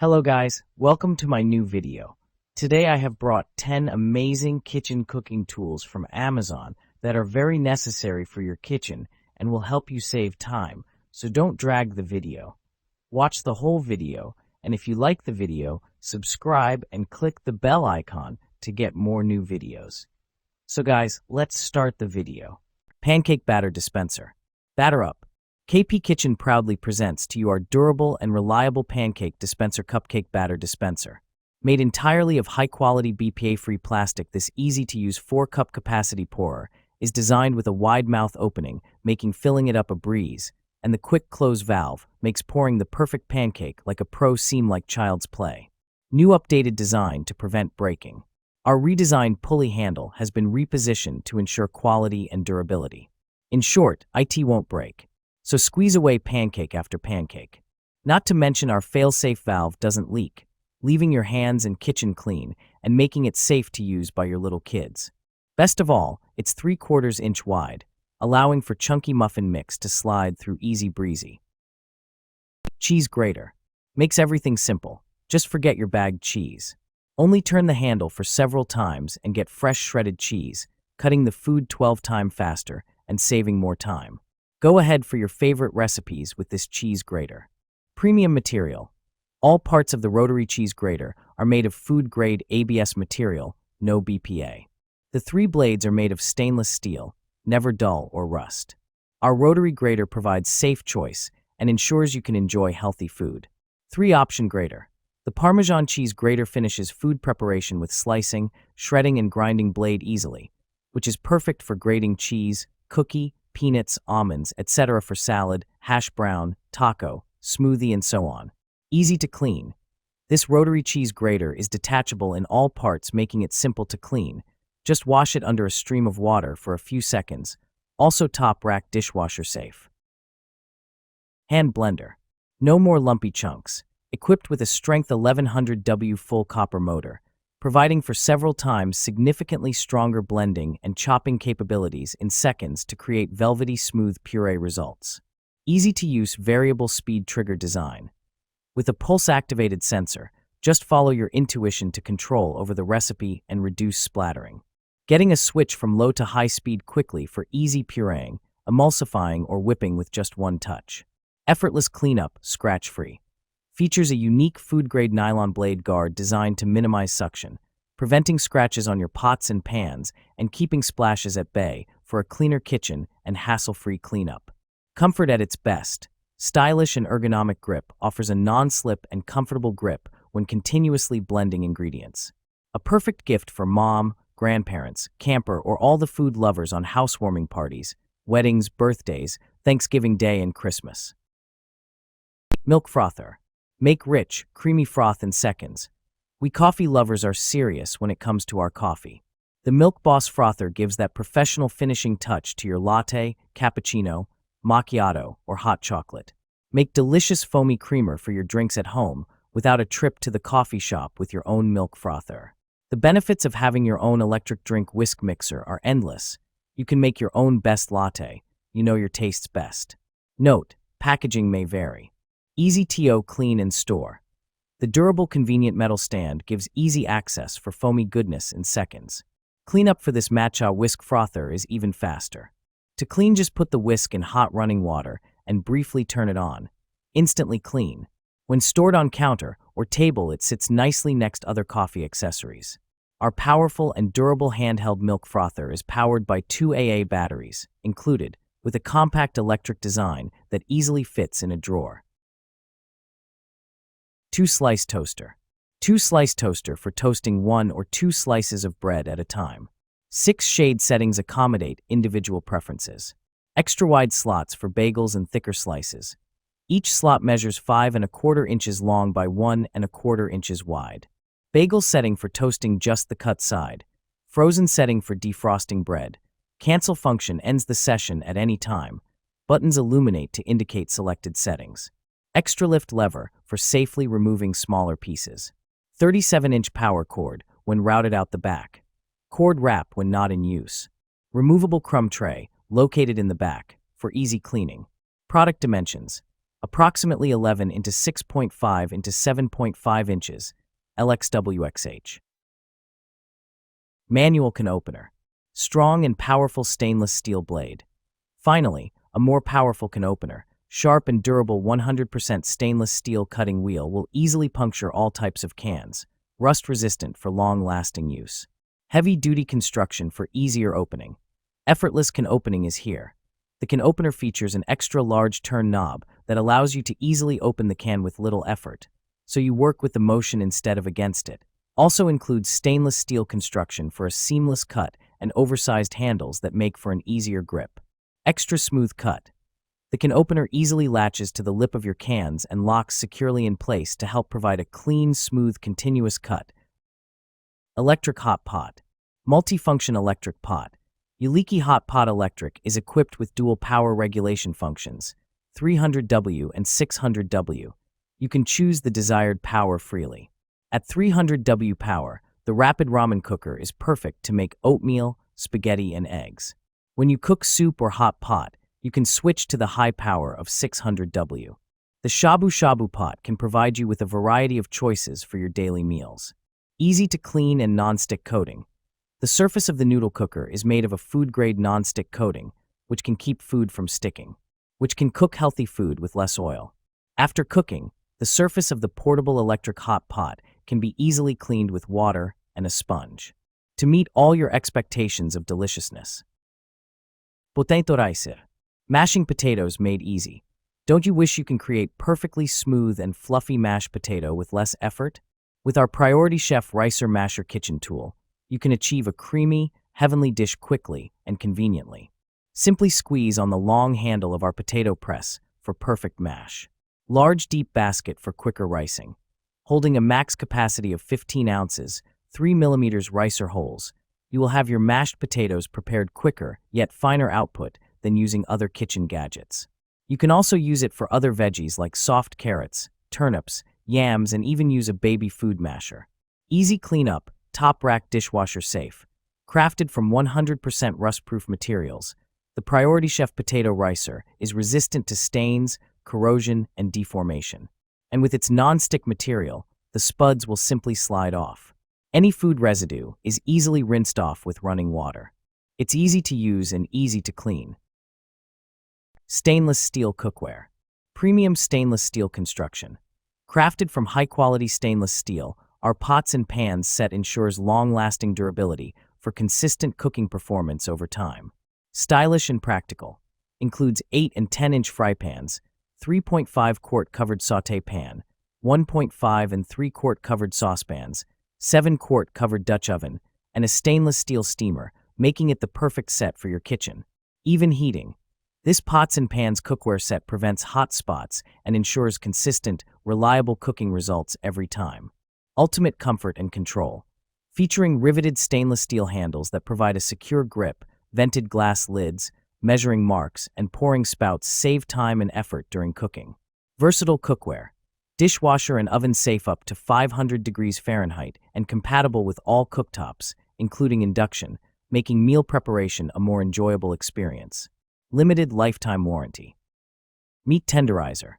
Hello guys, welcome to my new video. Today I have brought 10 amazing kitchen cooking tools from Amazon that are very necessary for your kitchen and will help you save time, so don't drag the video. Watch the whole video, and if you like the video, subscribe and click the bell icon to get more new videos. So guys, let's start the video. Pancake Batter Dispenser. Batter up. KP Kitchen proudly presents to you our durable and reliable pancake dispenser cupcake batter dispenser. Made entirely of high-quality BPA-free plastic, this easy-to-use 4-cup capacity pourer is designed with a wide mouth opening, making filling it up a breeze, and the quick close valve makes pouring the perfect pancake like a pro seem like child's play. New updated design to prevent breaking. Our redesigned pulley handle has been repositioned to ensure quality and durability. In short, it won't break. So squeeze away pancake after pancake. Not to mention our fail-safe valve doesn't leak, leaving your hands and kitchen clean and making it safe to use by your little kids. Best of all, it's 3/4 inch wide, allowing for chunky muffin mix to slide through easy breezy. Cheese grater. Makes everything simple. Just forget your bagged cheese. Only turn the handle for several times and get fresh shredded cheese, cutting the food 12 times faster and saving more time. Go ahead for your favorite recipes with this cheese grater. Premium material. All parts of the rotary cheese grater are made of food-grade ABS material, no BPA. The 3 blades are made of stainless steel, never dull or rust. Our rotary grater provides safe choice and ensures you can enjoy healthy food. 3-option grater. The Parmesan cheese grater finishes food preparation with slicing, shredding, and grinding blade easily, which is perfect for grating cheese, cookie, peanuts, almonds, etc. for salad, hash brown, taco, smoothie, and so on. Easy to clean. This rotary cheese grater is detachable in all parts, making it simple to clean. Just wash it under a stream of water for a few seconds. Also top rack dishwasher safe. Hand blender. No more lumpy chunks. Equipped with a strength 1100W full copper motor, providing for several times significantly stronger blending and chopping capabilities in seconds to create velvety smooth puree results. Easy-to-use variable speed trigger design. With a pulse-activated sensor, just follow your intuition to control over the recipe and reduce splattering. Getting a switch from low to high speed quickly for easy pureeing, emulsifying, or whipping with just one touch. Effortless cleanup, scratch-free. Features a unique food-grade nylon blade guard designed to minimize suction, preventing scratches on your pots and pans and keeping splashes at bay for a cleaner kitchen and hassle-free cleanup. Comfort at its best. Stylish and ergonomic grip offers a non-slip and comfortable grip when continuously blending ingredients. A perfect gift for mom, grandparents, camper, or all the food lovers on housewarming parties, weddings, birthdays, Thanksgiving Day, and Christmas. Milk frother. Make rich, creamy froth in seconds. We coffee lovers are serious when it comes to our coffee. The Milk Boss frother gives that professional finishing touch to your latte, cappuccino, macchiato, or hot chocolate. Make delicious foamy creamer for your drinks at home without a trip to the coffee shop with your own milk frother. The benefits of having your own electric drink whisk mixer are endless. You can make your own best latte. You know your tastes best. Note, packaging may vary. Easy to clean and store. The durable, convenient metal stand gives easy access for foamy goodness in seconds. Cleanup for this matcha whisk frother is even faster. To clean, just put the whisk in hot running water and briefly turn it on. Instantly clean. When stored on counter or table, it sits nicely next to other coffee accessories. Our powerful and durable handheld milk frother is powered by 2 AA batteries, included, with a compact electric design that easily fits in a drawer. 2-slice toaster. 2-slice toaster for toasting 1 or 2 slices of bread at a time. 6 shade settings accommodate individual preferences. Extra wide slots for bagels and thicker slices. Each slot measures 5¼ inches long by 1¼ inches wide. Bagel setting for toasting just the cut side. Frozen setting for defrosting bread. Cancel function ends the session at any time. Buttons illuminate to indicate selected settings. Extra lift lever for safely removing smaller pieces. 37-inch power cord when routed out the back. Cord wrap when not in use. Removable crumb tray located in the back for easy cleaning. Product dimensions. approximately 11 into 6.5 into 7.5 inches, LXWXH. Manual can opener. Strong and powerful stainless steel blade. Finally, a more powerful can opener. Sharp and durable 100% stainless steel cutting wheel will easily puncture all types of cans, rust-resistant for long-lasting use. Heavy-duty construction for easier opening. Effortless can opening is here. The can opener features an extra large turn knob that allows you to easily open the can with little effort, so you work with the motion instead of against it. Also includes stainless steel construction for a seamless cut and oversized handles that make for an easier grip. Extra smooth cut. The can opener easily latches to the lip of your cans and locks securely in place to help provide a clean, smooth, continuous cut. Electric hot pot. Multifunction electric pot. Uliki Hot Pot Electric is equipped with dual power regulation functions, 300W and 600W. You can choose the desired power freely. At 300W power, the rapid ramen cooker is perfect to make oatmeal, spaghetti, and eggs. When you cook soup or hot pot, you can switch to the high power of 600W. The shabu shabu pot can provide you with a variety of choices for your daily meals. Easy to clean and non-stick coating. The surface of the noodle cooker is made of a food-grade non-stick coating, which can keep food from sticking, which can cook healthy food with less oil. After cooking, the surface of the portable electric hot pot can be easily cleaned with water and a sponge to meet all your expectations of deliciousness. Potato ricer. Mashing potatoes made easy. Don't you wish you can create perfectly smooth and fluffy mashed potato with less effort? With our Priority Chef Ricer Masher kitchen tool, you can achieve a creamy, heavenly dish quickly and conveniently. Simply squeeze on the long handle of our potato press for perfect mash. Large deep basket for quicker ricing. Holding a max capacity of 15 ounces, 3 mm ricer holes, you will have your mashed potatoes prepared quicker yet finer output than using other kitchen gadgets. You can also use it for other veggies like soft carrots, turnips, yams, and even use a baby food masher. Easy cleanup, top rack dishwasher safe. Crafted from 100% rust-proof materials, the Priority Chef Potato Ricer is resistant to stains, corrosion, and deformation. And with its non-stick material, the spuds will simply slide off. Any food residue is easily rinsed off with running water. It's easy to use and easy to clean. Stainless steel cookware. Premium stainless steel construction. Crafted from high-quality stainless steel, our pots and pans set ensures long-lasting durability for consistent cooking performance over time. Stylish and practical. Includes 8 and 10-inch fry pans, 3.5 quart covered sauté pan, 1.5 and 3 quart covered saucepans, 7 quart covered Dutch oven, and a stainless steel steamer, making it the perfect set for your kitchen. Even heating. This pots and pans cookware set prevents hot spots and ensures consistent, reliable cooking results every time. Ultimate comfort and control. Featuring riveted stainless steel handles that provide a secure grip, vented glass lids, measuring marks, and pouring spouts save time and effort during cooking. Versatile cookware. Dishwasher and oven safe up to 500 degrees Fahrenheit and compatible with all cooktops, including induction, making meal preparation a more enjoyable experience. Limited lifetime warranty. Meat tenderizer.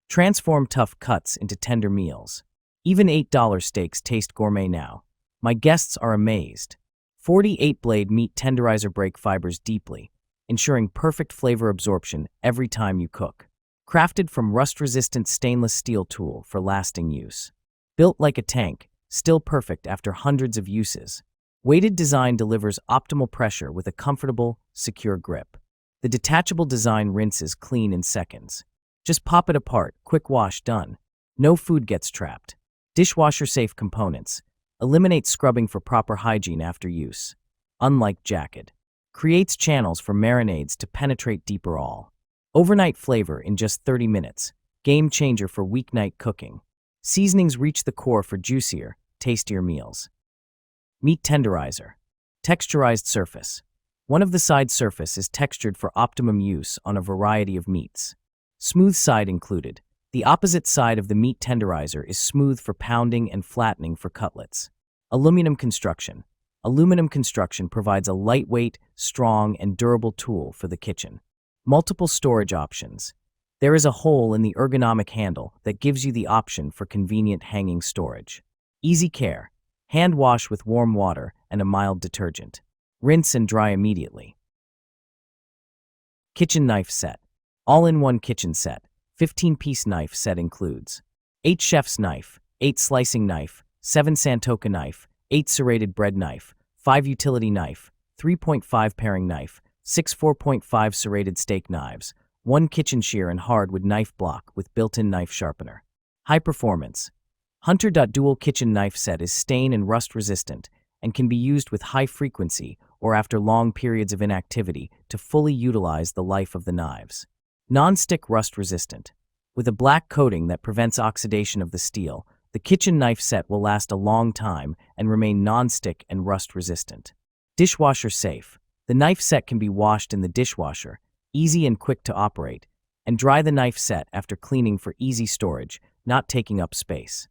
Transform tough cuts into tender meals. Even $8 steaks taste gourmet now. My guests are amazed. 48-blade meat tenderizer break fibers deeply, ensuring perfect flavor absorption every time you cook. Crafted from rust-resistant stainless steel tool for lasting use. Built like a tank, still perfect after hundreds of uses. Weighted design delivers optimal pressure with a comfortable, secure grip. The detachable design rinses clean in seconds. Just pop it apart, quick wash, done. No food gets trapped. Dishwasher-safe components. Eliminate scrubbing for proper hygiene after use. Unlike jacket. Creates channels for marinades to penetrate deeper all. Overnight flavor in just 30 minutes. Game changer for weeknight cooking. Seasonings reach the core for juicier, tastier meals. Meat tenderizer. Texturized surface. One of the side surface is textured for optimum use on a variety of meats. Smooth side included. The opposite side of the meat tenderizer is smooth for pounding and flattening for cutlets. Aluminum construction. Aluminum construction provides a lightweight, strong, and durable tool for the kitchen. Multiple storage options. There is a hole in the ergonomic handle that gives you the option for convenient hanging storage. Easy care. Hand wash with warm water and a mild detergent. Rinse and dry immediately. Kitchen knife set. All-in-one kitchen set. 15-piece knife set includes 8 chef's knife, 8 slicing knife, 7 Santoka knife, 8 serrated bread knife, 5 utility knife, 3.5 paring knife, 6 4.5 serrated steak knives, 1 kitchen shear and hardwood knife block with built-in knife sharpener. High performance. Hunter Dual Kitchen Knife Set is stain and rust resistant and can be used with high frequency or after long periods of inactivity to fully utilize the life of the knives. Non-stick rust resistant. With a black coating that prevents oxidation of the steel, the kitchen knife set will last a long time and remain non-stick and rust resistant. Dishwasher safe. The knife set can be washed in the dishwasher, easy and quick to operate, and dry the knife set after cleaning for easy storage, not taking up space.